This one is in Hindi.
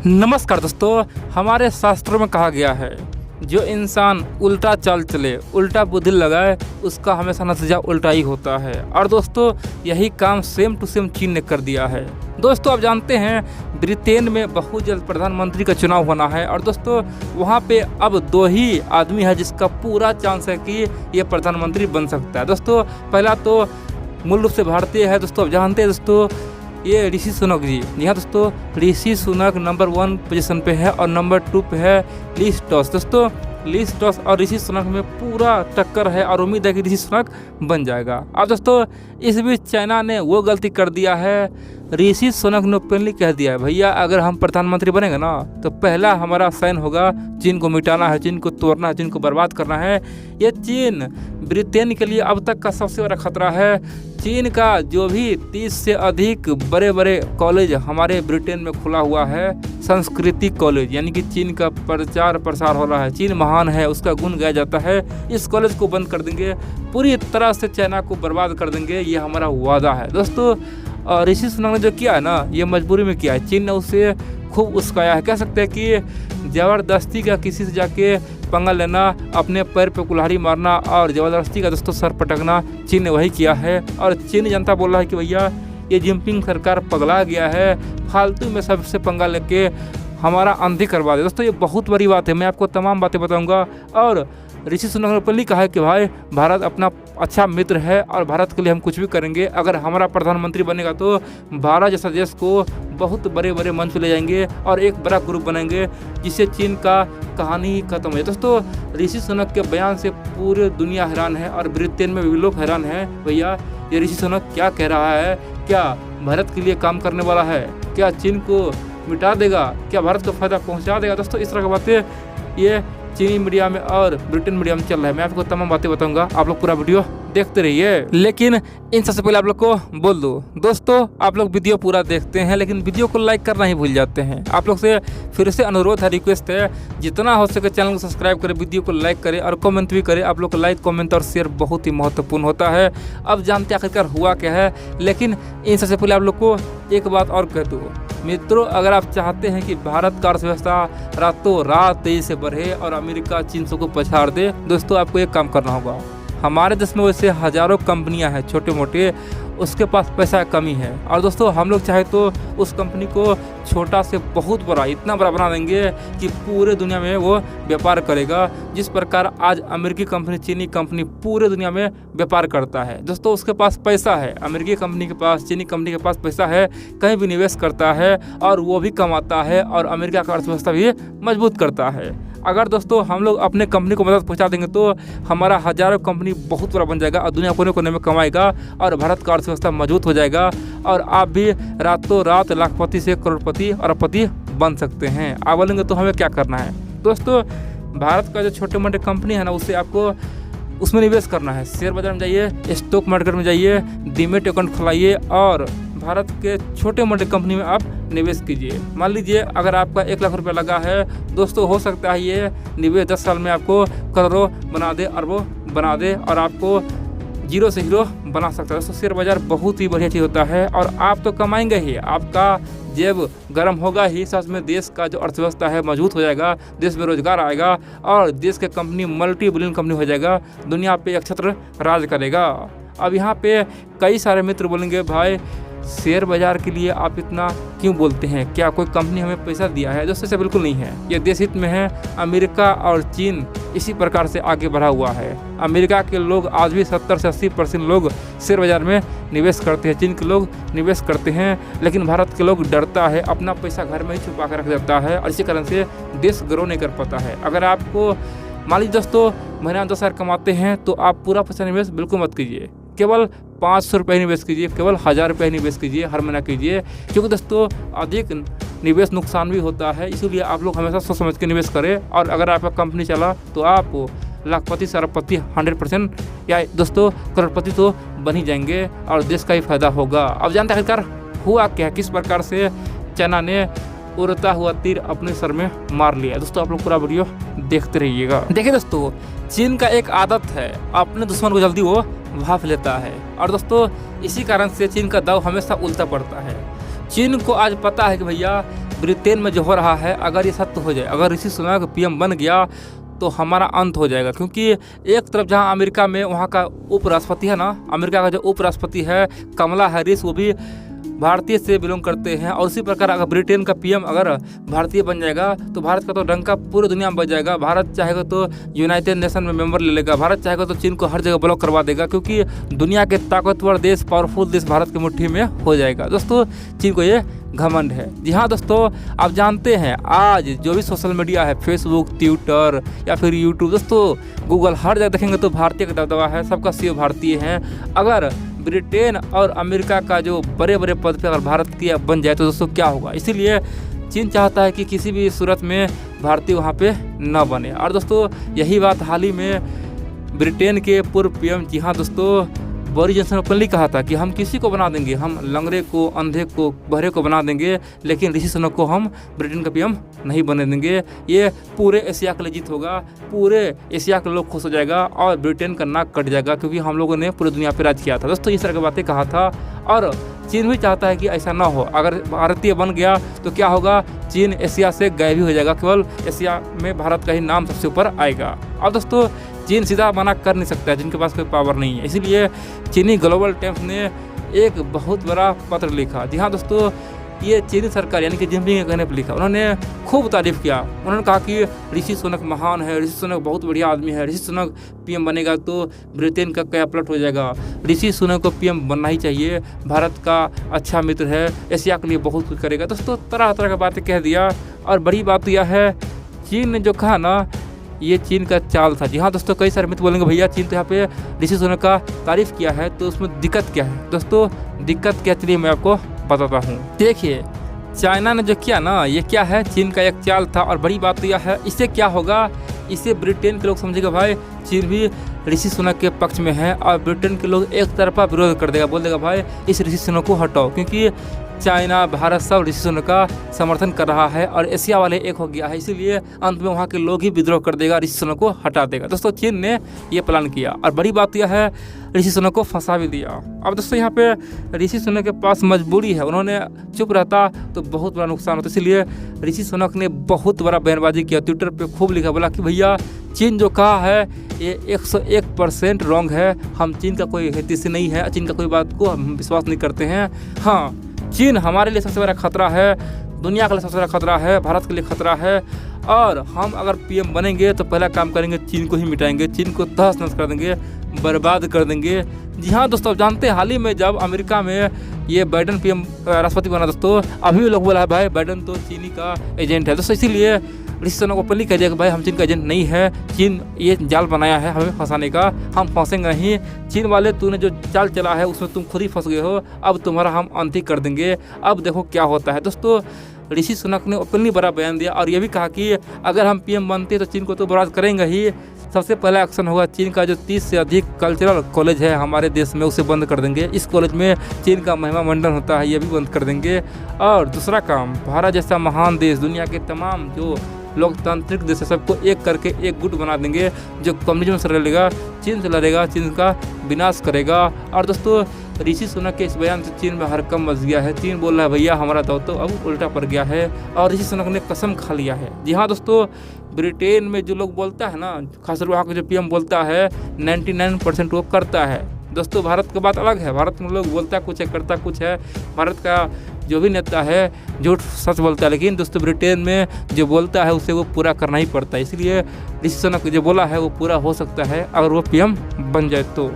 नमस्कार दोस्तों, हमारे शास्त्रों में कहा गया है जो इंसान उल्टा चाल चले, उल्टा बुद्धि लगाए, उसका हमेशा नतीजा उल्टा ही होता है। और दोस्तों यही काम सेम टू सेम चीन ने कर दिया है। दोस्तों आप जानते हैं ब्रिटेन में बहुत जल्द प्रधानमंत्री का चुनाव होना है और दोस्तों वहाँ पे अब 2 ही आदमी है जिसका पूरा चांस है कि ये प्रधानमंत्री बन सकता है। दोस्तों पहला तो मूल रूप से भारतीय है। दोस्तों आप जानते हैं दोस्तों ये ऋषि सुनक जी। यहाँ दोस्तों ऋषि सुनक नंबर 1 पोजीशन पे है और नंबर 2 पे है लिज ट्रस। दोस्तों लिज ट्रस और ऋषि सुनक में पूरा टक्कर है और उम्मीद है कि ऋषि सुनक बन जाएगा। अब दोस्तों इस बीच चाइना ने वो गलती कर दिया है, ऋषि सुनक ने ओपनली कह दिया है भैया अगर हम प्रधानमंत्री बनेंगे ना तो पहला हमारा साइन होगा चीन को मिटाना है, चीन को तोड़ना है, चीन को बर्बाद करना है। ये चीन ब्रिटेन के लिए अब तक का सबसे बड़ा खतरा है। चीन का जो भी 30 से अधिक बड़े बड़े कॉलेज हमारे ब्रिटेन में खुला हुआ है, संस्कृति कॉलेज, यानी कि चीन का प्रचार प्रसार हो रहा है, चीन महान है, उसका गुण गाया जाता है। इस कॉलेज को बंद कर देंगे, पूरी तरह से चाइना को बर्बाद कर देंगे, ये हमारा वादा है। दोस्तों ऋषि सुनक ने जो किया है ना ये मजबूरी में किया है। चीन ने उसे खूब उस्काया है। कह सकते हैं कि ज़बरदस्ती का किसी से जाके पंगा लेना, अपने पैर पे कुल्हाड़ी मारना और ज़बरदस्ती का दोस्तों सर पटकना, चीन ने वही किया है। और चीनी जनता बोल रहा है कि भैया ये जिनपिंग सरकार पगला गया है, फालतू में सबसे पंगा लेके हमारा अंधी करवा दे। दोस्तों ये बहुत बड़ी बात है, मैं आपको तमाम बातें बताऊंगा। और ऋषि सुनक ने ओपनली कहा है कि भाई भारत अपना अच्छा मित्र है और भारत के लिए हम कुछ भी करेंगे। अगर हमारा प्रधानमंत्री बनेगा तो भारत जैसा देश को बहुत बड़े बड़े मंच पे ले जाएंगे और एक बड़ा ग्रुप बनाएंगे जिससे चीन का कहानी ही खत्म है। दोस्तों ऋषि सुनक के बयान से पूरी दुनिया हैरान है और ब्रिटेन में भी लोग हैरान हैं। भैया ये ऋषि सुनक क्या कह रहा है? क्या भारत के लिए काम करने वाला है? क्या चीन को मिटा देगा? क्या भारत को फायदा पहुंचा देगा? दोस्तों इस तरह की बातें ये चीनी मीडिया में और ब्रिटेन मीडिया में चल रहा है। मैं आपको तमाम बातें बताऊंगा, आप लोग पूरा वीडियो देखते रहिए। लेकिन इन सबसे पहले आप लोग को बोल दो दोस्तों, आप लोग वीडियो पूरा देखते हैं लेकिन वीडियो को लाइक करना ही भूल जाते हैं। आप लोग से फिर से अनुरोध है, रिक्वेस्ट है, जितना हो सके चैनल को सब्सक्राइब करें, वीडियो को लाइक करें और कमेंट भी करें। आप लोग को लाइक, कमेंट और शेयर बहुत ही महत्वपूर्ण होता है। अब जानते आखिरकार हुआ क्या है, लेकिन इन सबसे पहले आप लोग को एक बात और कह दूँ मित्रों, अगर आप चाहते हैं कि भारत का अर्थव्यवस्था रातों रात तेजी से बढ़े और अमेरिका चीन को पछाड़ दे, दोस्तों आपको एक काम करना होगा। हमारे देश में वैसे हज़ारों कंपनियां हैं छोटे मोटे, उसके पास पैसा कमी है और दोस्तों हम लोग चाहे तो उस कंपनी को छोटा से बहुत बड़ा, इतना बड़ा बना देंगे कि पूरे दुनिया में वो व्यापार करेगा। जिस प्रकार आज अमेरिकी कंपनी, चीनी कंपनी पूरे दुनिया में व्यापार करता है। दोस्तों उसके पास पैसा है, अमेरिकी कंपनी के पास, चीनी कंपनी के पास पैसा है, कहीं भी निवेश करता है और वो भी कमाता है और अमेरिका का अर्थव्यवस्था भी मजबूत करता है। अगर दोस्तों हम लोग अपने कंपनी को मदद पहुंचा देंगे तो हमारा हज़ारों कंपनी बहुत बड़ा बन जाएगा और दुनिया कोने कोने में कमाएगा और भारत का अर्थव्यवस्था मजबूत हो जाएगा और आप भी रातों रात लाखपति से करोड़पति और अरबपति बन सकते हैं। आप बोलेंगे तो हमें क्या करना है? दोस्तों भारत का जो छोटे मोटे कंपनी है ना उसे आपको उसमें निवेश करना है। शेयर बाजार में जाइए, स्टॉक मार्केट में जाइए, डीमेट अकाउंट खुलाइए और भारत के छोटे मोटे कंपनी में आप निवेश कीजिए। मान लीजिए अगर आपका 1 लाख रुपया लगा है, दोस्तों हो सकता है ये निवेश 10 साल में आपको करोड़ों बना दे, अरबों बना दे और आपको जीरो से हीरो बना सकता है। दोस्तों शेयर बाजार बहुत ही बढ़िया चीज़ होता है और आप तो कमाएंगे ही, आपका जेब गर्म होगा ही, साथ में देश का जो अर्थव्यवस्था है मजबूत हो जाएगा, देश में रोजगार आएगा और देश के कंपनी मल्टी बिलियन कंपनी हो जाएगा, दुनिया पे एक छत्र राज करेगा। अब यहाँ पे कई सारे मित्र बोलेंगे भाई शेयर बाजार के लिए आप इतना क्यों बोलते हैं, क्या कोई कंपनी हमें पैसा दिया है? दोस्तों ऐसा बिल्कुल नहीं है, ये देश हित में है। अमेरिका और चीन इसी प्रकार से आगे बढ़ा हुआ है। अमेरिका के लोग आज भी 70 से 80% लोग शेयर बाजार में निवेश करते हैं, चीन के लोग निवेश करते हैं, लेकिन भारत के लोग डरता है, अपना पैसा घर में ही छुपा कर रख देता है और इसी कारण से देश ग्रो नहीं कर पाता है। अगर आपको मान लीजिए दोस्तों महीना 10,000 कमाते हैं तो आप पूरा पैसा निवेश बिल्कुल मत कीजिए, केवल 500 रुपये निवेश कीजिए, केवल 1000 रुपये निवेश कीजिए, हर महीना कीजिए, क्योंकि दोस्तों अधिक निवेश नुकसान भी होता है। इसीलिए आप लोग हमेशा सोच समझ के निवेश करें और अगर आपका कंपनी चला तो आप लाखपति से अरबपति 100% या दोस्तों करोड़पति तो बन ही जाएंगे और देश का ही फायदा होगा। अब जानते हैं आखिरकार हुआ क्या, किस प्रकार से चाइना ने उड़ता हुआ तीर अपने सर में मार लिया। दोस्तों आप लोग पूरा वीडियो देखते रहिएगा। देखिए दोस्तों चीन का एक आदत है, अपने दुश्मन को जल्दी वो भाप लेता है और दोस्तों इसी कारण से चीन का दाव हमेशा उल्टा पड़ता है। चीन को आज पता है कि भैया ब्रिटेन में जो हो रहा है, अगर ये सत्य हो जाए, अगर ऋषि सुनक पीएम बन गया तो हमारा अंत हो जाएगा। क्योंकि एक तरफ जहां अमेरिका में वहां का उपराष्ट्रपति है ना, अमेरिका का जो उपराष्ट्रपति है कमला हैरिस, वो भी भारतीय से बिलोंग करते हैं। और उसी प्रकार अगर ब्रिटेन का पीएम अगर भारतीय बन जाएगा तो भारत का तो डंका पूरी दुनिया में बज जाएगा। भारत चाहेगा तो यूनाइटेड नेशन में मेंबर ले लेगा, भारत चाहेगा तो चीन को हर जगह ब्लॉक करवा देगा, क्योंकि दुनिया के ताकतवर देश, पावरफुल देश भारत की मुट्ठी में हो जाएगा। दोस्तों चीन को ये घमंड है। जी हाँ दोस्तों, आप जानते हैं आज जो भी सोशल मीडिया है, फेसबुक, ट्विटर या फिर यूट्यूब, दोस्तों गूगल, हर जगह देखेंगे तो भारतीय का दबदबा है, सबका सीईओ भारतीय हैं। अगर ब्रिटेन और अमेरिका का जो बड़े बड़े पद पे अगर भारत की बन जाए तो दोस्तों क्या होगा। इसीलिए चीन चाहता है कि किसी भी सूरत में भारतीय वहाँ पे न बने। और दोस्तों यही बात हाल ही में ब्रिटेन के पूर्व पीएम, जी हाँ दोस्तों, बोरिस जॉनसन ने ओपनली कहा था कि हम किसी को बना देंगे, हम लंगड़े को, अंधे को, बहरे को बना देंगे, लेकिन ऋषि सुनक को हम ब्रिटेन का पीएम नहीं बनने देंगे। ये पूरे एशिया के लिए जीत होगा, पूरे एशिया के लोग खुश हो जाएगा और ब्रिटेन का नाक कट जाएगा, क्योंकि हम लोगों ने पूरी दुनिया पर राज किया था। दोस्तों इस तरह की बातें कहा था और चीन भी चाहता है कि ऐसा ना हो। अगर भारतीय बन गया तो क्या होगा, चीन एशिया से गायब ही हो जाएगा, केवल एशिया में भारत का ही नाम सबसे ऊपर आएगा। और दोस्तों चीन सीधा मना कर नहीं सकता है, जिनके पास कोई पावर नहीं है। इसीलिए चीनी ग्लोबल टाइम्स ने एक बहुत बड़ा पत्र लिखा। जी हाँ दोस्तों, ये चीनी सरकार यानी कि जिनपिंग के कहने पर लिखा। उन्होंने खूब तारीफ किया, उन्होंने कहा कि ऋषि सुनक महान है, ऋषि सुनक बहुत बढ़िया आदमी है, ऋषि सुनक पीएम बनेगा तो ब्रिटेन का क्या पलट हो जाएगा, ऋषि सुनक को पीएम बनना ही चाहिए, भारत का अच्छा मित्र है, एशिया के लिए बहुत कुछ करेगा। दोस्तों तरह तरह की बातें कह दिया। और बड़ी बात तो यह है, चीन ने जो कहा ना, ये चीन का चाल था। जी हाँ दोस्तों, कई सारे मित्र बोलेंगे भैया चीन तो यहाँ पे ऋषि सुनक का तारीफ किया है, तो उसमें दिक्कत क्या है। दोस्तों दिक्कत क्या, चलिए मैं आपको बताता हूँ। देखिए चाइना ने जो किया ना, ये क्या है, चीन का एक चाल था। और बड़ी बात तो यह है, इससे क्या होगा, इससे ब्रिटेन के लोग समझेगा भाई चीन भी ऋषि सुनक के पक्ष में है, और ब्रिटेन के लोग एक तरफा विरोध कर देगा, बोल देगा भाई इस ऋषि सुनक को हटाओ, क्योंकि चाइना, भारत सब ऋषि सुनक का समर्थन कर रहा है और एशिया वाले एक हो गया है। इसीलिए अंत में वहाँ के लोग ही विद्रोह कर देगा, ऋषि सुनक को हटा देगा। दोस्तों चीन ने ये प्लान किया और बड़ी बात यह है, ऋषि सुनक को फंसा भी दिया। अब दोस्तों यहाँ पे ऋषि सुनक के पास मजबूरी है, उन्होंने चुप रहता तो बहुत बड़ा नुकसान होता। इसलिए ऋषि सुनक ने बहुत बड़ा बयानबाजी किया, ट्विटर पे खूब लिखा, बोला कि भैया चीन जो कहा है ये 101% रॉन्ग है, हम चीन का कोई हितैषी नहीं है, चीन का कोई बात को हम विश्वास नहीं करते हैं। हाँ, चीन हमारे लिए सबसे बड़ा खतरा है, दुनिया के लिए सबसे बड़ा खतरा है, भारत के लिए खतरा है, और हम अगर पीएम बनेंगे तो पहला काम करेंगे चीन को ही मिटाएंगे, चीन को तहस नहस कर देंगे, बर्बाद कर देंगे। जी हाँ दोस्तों, जानते हैं हाल ही में जब अमेरिका में ये बाइडन पीएम राष्ट्रपति बना, दोस्तों अभी भी लोग बोला है भाई बाइडन तो चीनी का एजेंट है। दोस्तों इसीलिए ऋषि सुनक को पहले कह दिया कि भाई हम चीन का एजेंट नहीं है, चीन ये जाल बनाया है हमें फंसाने का, हम फंसेंगे नहीं। चीन वाले तूने जो चाल चला है उसमें तुम खुद ही फंस गए हो, अब तुम्हारा हम अंत ही कर देंगे, अब देखो क्या होता है। दोस्तों ऋषि सुनक ने ओपनली बड़ा बयान दिया और ये भी कहा कि अगर हम पीएम बनते तो चीन को तो बर्बाद करेंगे ही। सबसे पहला एक्शन होगा, चीन का जो 30 से अधिक कल्चरल कॉलेज है हमारे देश में उसे बंद कर देंगे, इस कॉलेज में चीन का महिमा मंडन होता है ये भी बंद कर देंगे। और दूसरा काम, भारत जैसा महान देश, दुनिया के तमाम जो लोकतांत्रिक देश है सबको एक करके एक गुट बना देंगे, जो कम्युनिज्म से लड़ेगा, चीन से लड़ेगा, चीन का विनाश करेगा। और दोस्तों ऋषि सुनक के इस बयान से चीन में हड़कंप मच गया है, चीन बोल रहा है भैया हमारा तो अब उल्टा पड़ गया है, और ऋषि सुनक ने कसम खा लिया है। जी हाँ दोस्तों, ब्रिटेन में जो लोग बोलता है ना, खासकर वहाँ का जो पीएम बोलता है 99% वो करता है। दोस्तों भारत की बात अलग है, भारत में लोग बोलता कुछ है करता कुछ है, भारत का जो भी नेता है झूठ सच बोलता है, लेकिन दोस्तों ब्रिटेन में जो बोलता है उसे वो पूरा करना ही पड़ता है। इसलिए ऋषि सुनक जो बोला है वो पूरा हो सकता है अगर वो पीएम बन जाए तो।